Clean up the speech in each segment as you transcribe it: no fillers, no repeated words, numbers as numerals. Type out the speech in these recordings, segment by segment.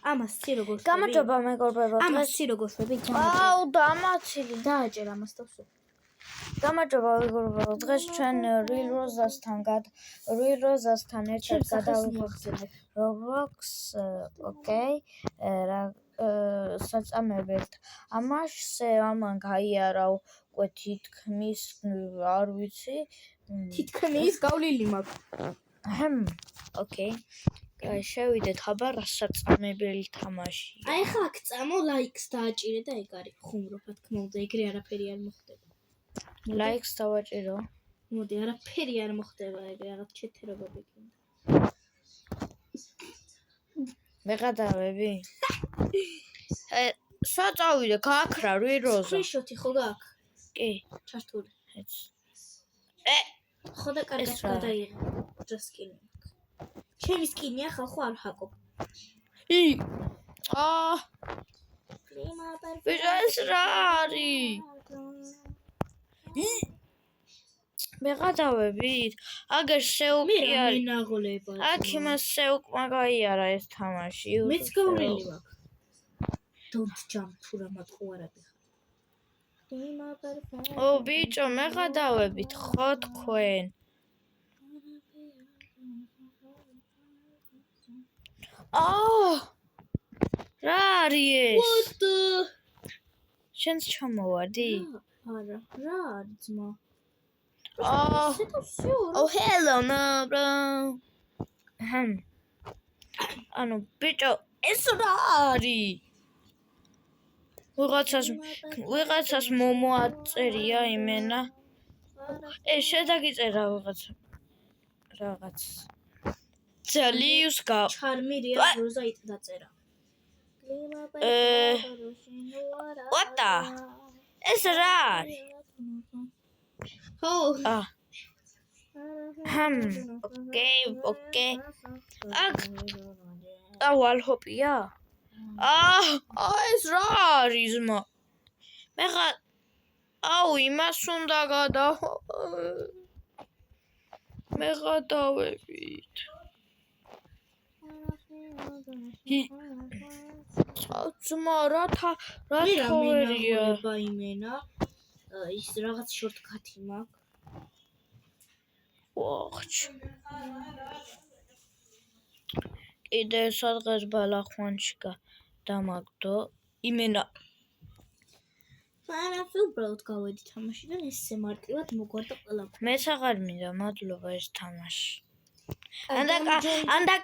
ამას ცი როგორ შვები? გამარჯობა მეგობრებო. ამას ცი როგორ შვები? აუ დამაცილი. დააჭერ ამას თავსო. გამარჯობა მეგობრებო. დღეს ჩვენ Real Rose-ასთან ერთად გადავიხსენებთ Roblox, ოკეი, საწამებელთ. ამაშზე ამან გაიარა უკვე თითქმის არ ვიცი. თითქმის გავლილი მაქვს. ოკეი. შევიდეთ აბა რა საწამებელი თამაშია. აი ხა აქ წამო ლაიქს დააჭირე და ეგ არის ხუმრობ რა თქმა უნდა, ეგრე არაფერი არ მოხდება. ლაიქს დავაჭირო. მოდი, არაფერი არ მოხდება ეგრე, რაღაც ჩეთერობა გეკინდა. მე გადავები? საწავიდე, გაქრა Rose. სკრინშოტი ხო გაქვს? კი, ჩართული. ხო და კარგად ეს რა? გადაიღე. რა სკინი აქვს? ჩემი სკინია ხალხო არ ჰაკობ. ბიჭო ეს რა არის? მე გადავებით? აგერ სეუკი მე არის. ნაღოლება. აქ იმას სეუკმა გაიარა ეს თამაში. მეც გავლილი მაქვს. Don't jump თუ რა მატყუარები ხარ. ო ბიჭო მე გადავებით ხო თქვენ? რა არის ეს? შენც ჩამოვარდი? არა, რა არის ძმა? hello no bro. ანუ ბიჭო ეს რა არის? ვიღაცას მომოაწერია იმენა. შედაგიწერა ვიღაცა. რაღაც. ძალიან ჩარმი Real Rose დაწერა. what the? ეს რა არის? ხო. ოკეი. ვალჰოპია? ეს რა არის მა? იმას უნდა მე გადავებით. ძმა რა თორია? იმენა. ის რაღაც შორტკატი მაქვს. ვახჩ. კიდე სადღაც ბალახვანში დამაგდო. იმენა. ფანაფი უბრალოდ გავედი თამაშიდან ესე მარტივად მოგვარდა ყველაფერი. მეც აღარ მინდა მადლობა ეს თამაში. ანდა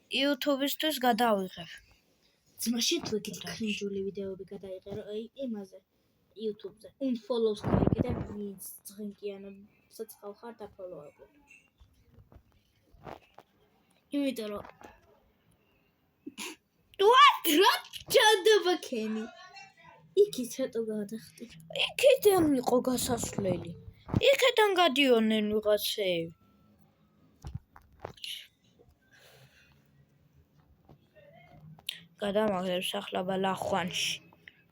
YouTube-ისთვის გადავიღებ. ძმა შენ თუ ეგეთი კრინჯული ვიდეოები გადაიღე იმაზე YouTube-ზე. Unfollow-ს გაიგე და ვინც ძღენკიანო საწყალ ხარ დაფოლოებო. იმიტომ რომ რა ჩადობა ქენი. იქით რატო გადახტი? იქიდან იყო გასასვლელი. იქიდან გადიოდნენ ვიღაცები. გადამაგდებს ახლა ბალახვანში.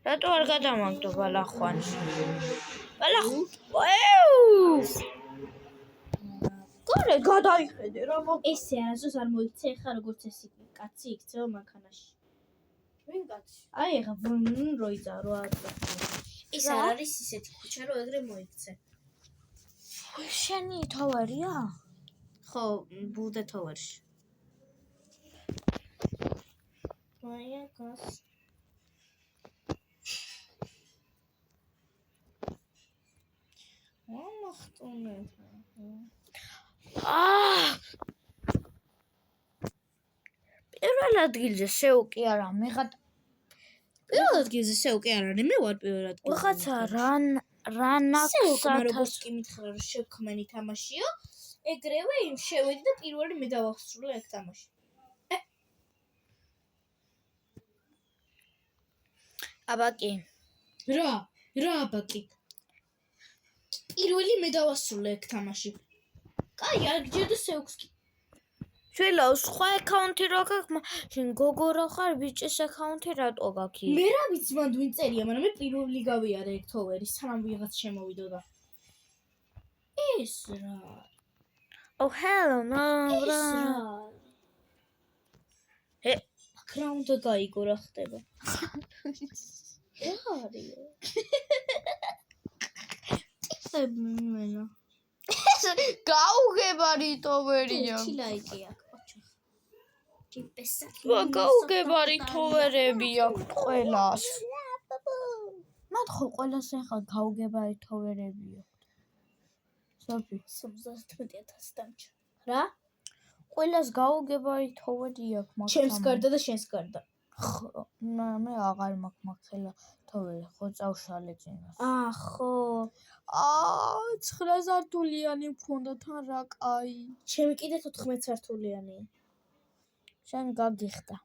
რატო არ გადამაგდო ბალახვანში? გორე გადაიხედე რა მოგ ესე არასდროს არ მოიქცე ხა როგორც ეს კაცი იქცეო მანქანაში. ვინ კაცი? აი ხა როიცა 8 ეს არ არის ისეთი ქუჩა რომ ეგრე მოიქცე. შენი თავარია? ხო, ბუდე თავარში. მაიაკას პირველ ადგილზე სეუკი არა, პირველ ადგილზე სეუკი არ არის, მე ვარ პირველ ადგილზე. ვიღაცა რანაქსათა როგორც კი მითხრა რომ შევქმენი თამაშიო, ეგრევე იმ შევედი და პირველი მე დავახსრულე ეგ თამაში. აბაკი. რა აბაკი? პირველი მე დავასრულე ეგ თამაში. კაი, არ გჯერდა სეუქს კი. შვილო, სხვა აკაუნთი რა გაქვს? შენ გოგო რა ხარ, ბიჭის აკაუნთი რატო გაქვს? მე რა ვიცი მანდ ვინ წერია, მაგრამ მე პირველი გავიარე ეგ თოვერი, სანამ ვიღაც შემოვიდოდა. ეს რა? hello no bro. აქ რა უნდა გაიგო რა ხდება? რა არისო? მენა. გაუგებარი თოვერია. ერთი ლაიკი აქვს, ოჩო. ჯიპესა. გაუგებარი თოვერები აქვს ყველას. მათ ხო ყველას ახლა გაუგებარი თოვერები აქვს. სოფი, 78,000 დამჭა. რა? ყველას გაუგებარი თოვერი აქვს მაგ. ჩემს გარდა და შენს გარდა. მე აღარ მაქვს მაგხელა თოვერი, ხო წავშალე წინას. ხო. 9 სართულიანი მქონდა თან რა კაი. ჩემი კიდე 14 სართულიანია. შენ გაგიხდა.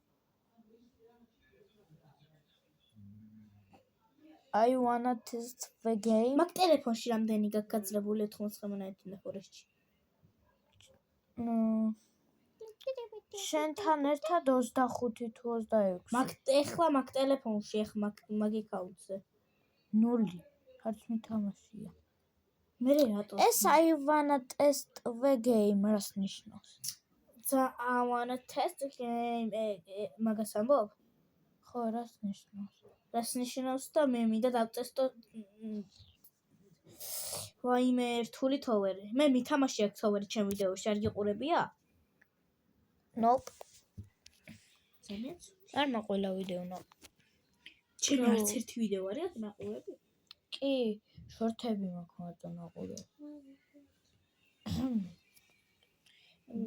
I wanna test the game. მაგ ტელეფონში რამდენი გაქვს გაძლებული 99 ფორესტში? შენთან ერთად 25 თუ 26. ეხლა მაგ ტელეფონში, ეხლა მაგ აკაუნტზე. 0. არც მითამაშია. მე რატო? ეს I wanna test the game რას ნიშნავს? I wanna test the game. მაგას ამბობ? ხო, რას ნიშნავს? რას ნიშნავს და მე მინდა დავტესტო ვაიმე რთული თოვერი. მე მითამაში აქ თოვერი ჩემ ვიდეოში, არ გიყურებია? Nope. ზემეც? არ მაყოლა ვიდეო ნო. ჩემი არც ერთი ვიდეო არის აქ ნაყურები? კი, შორტები მაქვს მარტო ნაყურები.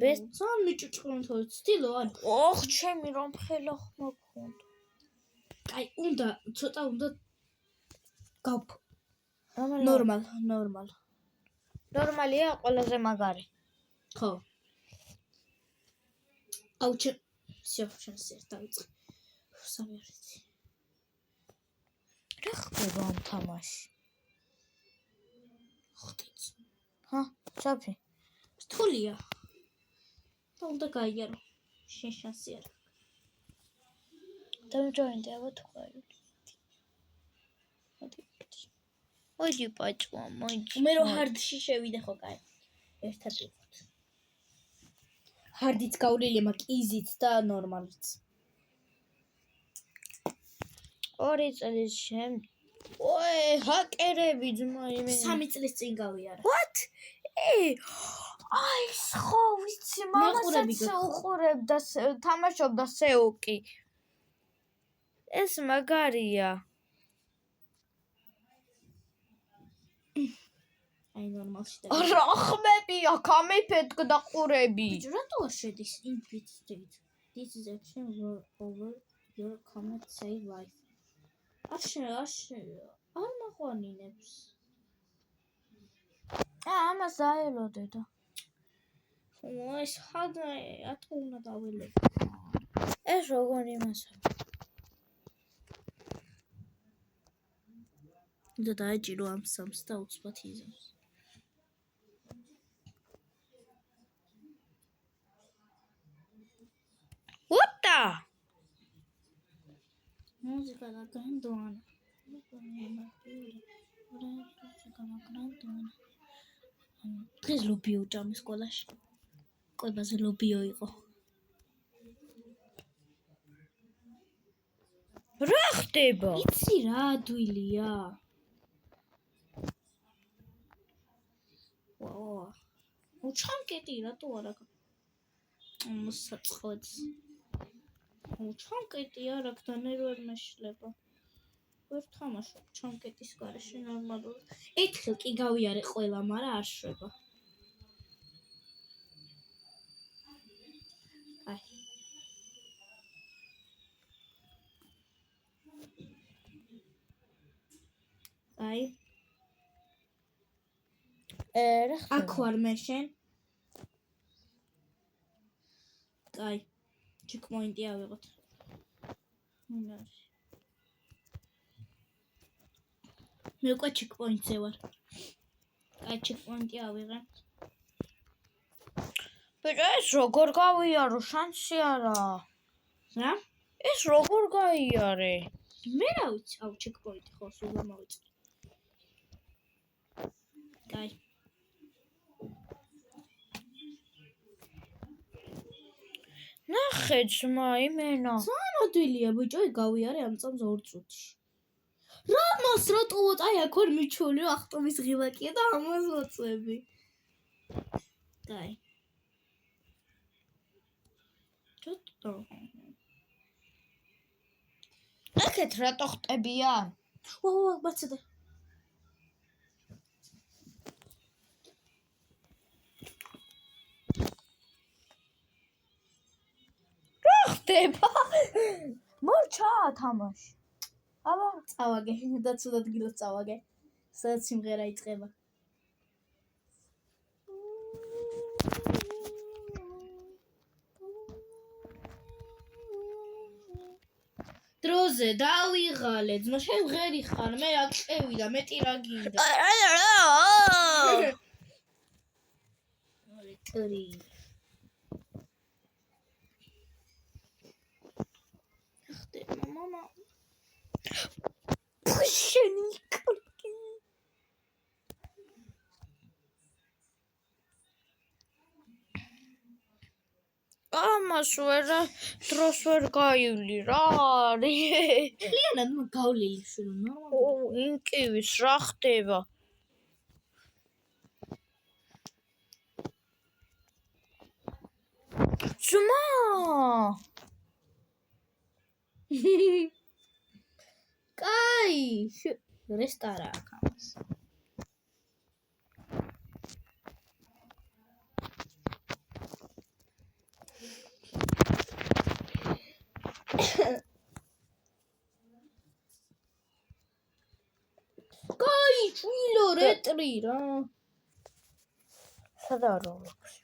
Best სამ მიჭუჭყრუნ თო ცდილო არ. ოხ, ჩემი რომ ხელა ხმა გქონდა. აი, ცოტა უნდა გავფ. ნორმალ. ნორმალია, ყველაზე მაგარი. ხო. აუ შენ დავიწყე. სამერეთი. რა ხდება ამ თამაში? ხტიც. ჰა, ჩაფი. რთულია. და უნდა გაიარო. შენ შანსი არ. დამჯოინდი აბა თუ ხარ. მოდი პაჭვა, მოდი. მე რო ჰარდში შევიდე ხო კაი. ერთად ვიყოთ. ჰარდიც გავლილი მაქვს, იზიც და ნორმალიც. 2 წლის შემდეგ. ой, ჰაკერები ძმა იმენ. 3 წლის წინ გავიარა. What? აი, ხო, ვიცი, მამასაც უყურებდა, თამაშობდა სეუკი. ეს მაგარია. აი ნორმალში და. რა ხმები აქ ამიფეთქ და ყურები. ბიჭო, რატო არ შედის invite state? This is action over your comment save life. არ მაყვანინებს. ამას დაელოდე და. ეს ხადა ათო უნდა დაველე. ეს როგორ იმასაა? და დაეჭირო ამ სამს და უცბად იზამს. What the? მუსიკა და განდოანა. დღეს ლობიო ჭამე სკოლაში. კვებაზე ლობიო იყო. რა ხდება? იცი რა ადვილია. ვაუ. უჩანკეტი რატო არა? მოსაწყოც. უჩანკეტი არა, დანერ ვერ მეშლება. ვერ თამაშობ ჩანკეტის გარეშე ნორმალურად. ერთხელ კი გავიარე ყველა, მაგრამ არ შვება. აი. აი. რა ხდება? აქ ვარ მე შენ. აი. ჩეკპოინტი ავიღოთ. მე უკვე ჩეკპოინტზე ვარ. აი ჩეკპოინტი ავიღე. ბიჭო, ეს როგორ გავიარო? შანსი არა. რა? ეს როგორ გაიარე? მე რა ვიცი, აუ ჩეკპოინტი ხო სულ გამოვიწყე. აი. ნახე ძმა იმენა. ადვილია ბიჭო, გავიარე ამ წამს 2 წუთში. რა მას რატოა აი აქ ვარ მიჩვეული, რომ ახტომის ღილაკია და ამას მოწვევი. დაი. ჩოტო. აკეთ რატო ხტებია? ვა, ბაცდა. რა ხდება? მორჩა თამაში. აბა, წავაგე და ცუდად გილოს წავაგე. სადაც სიმღერა იწყება. დროზე დავიღალე, ძმა შენ ღერი ხარ, მე აქ წევი და მეტი რა გინდა. ტრი. ხდება მამა. შენი კოლკი. ამას ვერ დროს ვერ გაივლი რა არის? ლიანად გავლილი შენ ნორმალურად. ინკივის რა ხდება? ძმა! კაი, რესტარა აქ ამას. კაი, ჩვილო რეტრი რა. სადა როლოქს?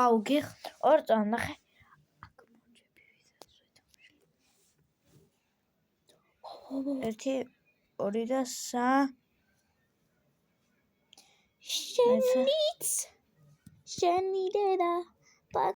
აუ, გეხ. 2 წამი ნახე. აქ მოჭები ვიზა 1 2 და 3 შენიც შენი დედა